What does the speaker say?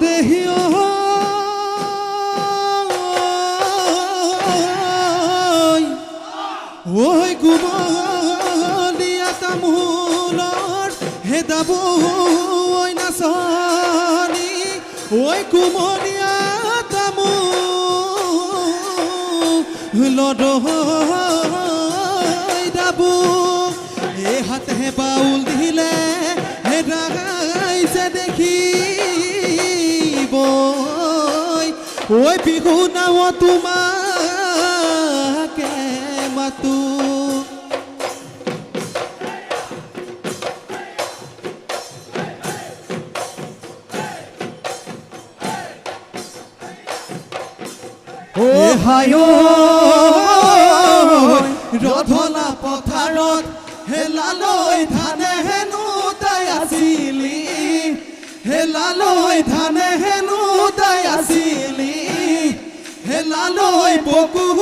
দেহি ওই কুমলীয়া তামোলৰ হেদাব ওই নাচনি ওই কুমলীয়া তামোলৰ দাব এই হাতে বাউল দিলে হেদাইছে দেখিব ওই বিহু নাও তোমাকে মাতো ও হায় ৰধলা পথাৰত হেলালৈ ধানে হেনো তাই আছিলি হেলালৈ ধানে হেনো তাই আছিলি হেলালৈ বকু